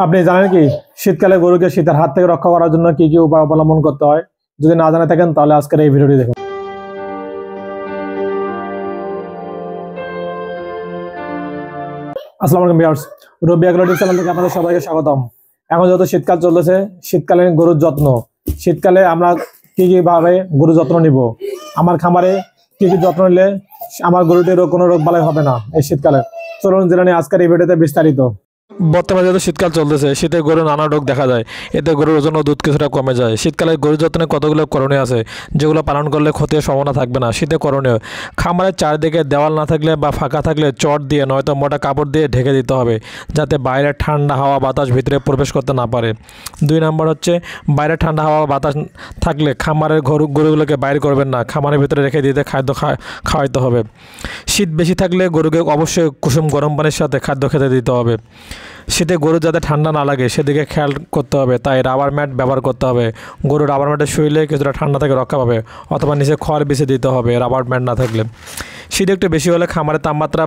আপনি জানেন কি শীতকালে গরুকে শীতের হাত থেকে রক্ষা করার জন্য কি কি উপায় অবলম্বন করতে হয়? যদি না জানে থাকেন তাহলে আজকের এই ভিডিওটি দেখুন। আসসালামু আলাইকুম ভিউয়ার্স, রবি এগ্রোটেক চ্যানেল থেকে আপনাদের সবাইকে স্বাগতম। এখন যত শীতকাল চলতেছে, শীতকালীন গরুর যত্ন, শীতকালে আমরা কি কি ভাবে গরুর যত্ন নিব, আমার খামারে কি কি যত্ন নিলে আমার গরুটির কোনো রোগ বালাই হবে না এই শীতকালে, চলুন জেনে নিই আজকের এই ভিডিওতে বিস্তারিত। বর্তমানে যেহেতু শীতকাল চলতেছে, শীতে গরুর নানা রোগ দেখা যায়, এতে গরুর ওজন ও দুধ কিছুটা কমে যায়। শীতকালে গরুর যত্নে কতগুলো করণীয় আছে যেগুলো পালন করলে ক্ষতির সম্ভাবনা থাকবে না। শীতে করণীয়: খামারের চারদিকে দেওয়াল না থাকলে বা ফাঁকা থাকলে চট দিয়ে নয়তো মোটা কাপড় দিয়ে ঢেকে দিতে হবে, যাতে বাইরের ঠান্ডা হাওয়া বাতাস ভিতরে প্রবেশ করতে না পারে। 2 নম্বর হচ্ছে, বাইরে ঠান্ডা হাওয়া বাতাস থাকলে খামারের গরুগুলোকে বাইরে করবেন না, খামারের ভিতরে রেখে দিতে খাদ্য খাওয়াইতে হবে। শীত বেশি থাকলে গরুকে অবশ্যই কুসুম গরম পানির সাথে খাদ্য খেতে দিতে হবে। শীতে গরু যাতে ঠান্ডা না লাগে সেদিকে খেয়াল করতে হবে, তাই রাবার ম্যাট ব্যবহার করতে হবে। গরু রাবার ম্যাটে শুইলে কিছুটা ঠান্ডা থেকে রক্ষা পাবে, অথবা নিচে খড় বিছিয়ে দিতে হবে রাবার ম্যাট না থাকলে। শীত একটু বেশি হলে খামারের তাপমাত্রা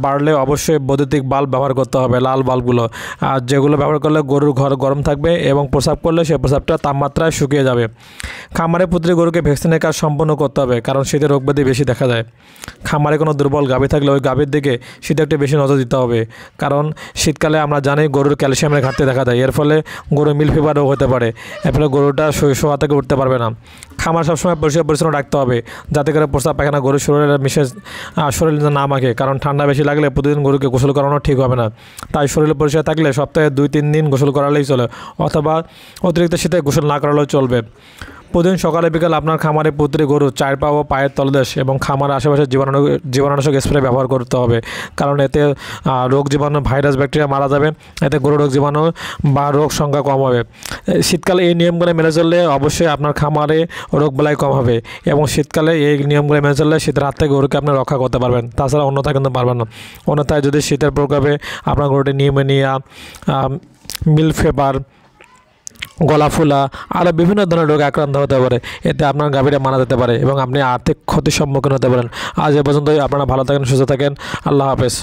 বাড়লে অবশ্যই বৈদ্যুতিক বাল্ব ব্যবহার করতে হবে, লাল বাল্বগুলো, আর যেগুলো ব্যবহার করলে গরুর ঘর গরম থাকবে এবং প্রস্রাব করলে সেই প্রস্রাবটা তাপমাত্রায় শুকিয়ে যাবে। খামারে প্রতিটি গরুকে ভ্যাকসিনের কাজ সম্পন্ন করতে হবে, কারণ শীতে রোগ ব্যাধি বেশি দেখা যায়। খামারে কোনো দুর্বল গাভী থাকলে ওই গাভীর দিকে শীতে একটু বেশি নজর দিতে হবে, কারণ শীতকালে আমরা জানি গরুর ক্যালসিয়ামের ঘাটতি দেখা যায়, এর ফলে গরু মিল ফিভার রোগ হতে পারে, এর ফলে গরুটা শোয়া থেকে উঠতে পারবে না। খামার সবসময় পরিষ্কার পরিচ্ছন্ন রাখতে হবে, যাতে করে প্রস্রাব পায়খানা গরুর শরীরে না মাখে, কারণ ঠান্ডা বেশি লাগলে প্রতিদিন গরুকে গোসল করানো ঠিক হবে না। তাই শরীরে পরিষ্কার থাকলে সপ্তাহে 2-3 দিন গোসল করালেই চলে, অথবা অতিরিক্ত শীতে গোসল না করালেও চলবে। প্রতিদিন সকালে বিকাল আপনার খামারে প্রতিটি গরু 4 পা ও পায়ের তলদেশ এবং খামারের আশেপাশে জীবাণুনাশক স্প্রে ব্যবহার করতে হবে, কারণ এতে রোগ জীবাণু, ভাইরাস, ব্যাকটেরিয়া মারা যাবে, এতে গরু রোগ জীবাণু বা রোগ সংখ্যা কম হবে। শীতকালে এই নিয়মগুলো মেনে চললে অবশ্যই আপনার খামারে রোগ বালাই কম হবে, এবং শীতকালে এই নিয়মগুলো মেনে চললে শীতের হাত থেকে গরুকে আপনি রক্ষা করতে পারবেন, তাছাড়া অন্যথায় কিন্তু পারবেন না। অন্যথায় যদি শীতের প্রকোপে আপনার গরুটি নিউমোনিয়া, মিল ফিভার, গলা ফুলা আরও বিভিন্ন ধরনের রোগে আক্রান্ত হতে পারে, এতে আপনার গাভীরা মারা যেতে পারে এবং আপনি আর্থিক ক্ষতির সম্মুখীন হতে পারেন। আজ এ পর্যন্তই। আপনারা ভালো থাকেন, সুস্থ থাকেন। আল্লাহ হাফেজ।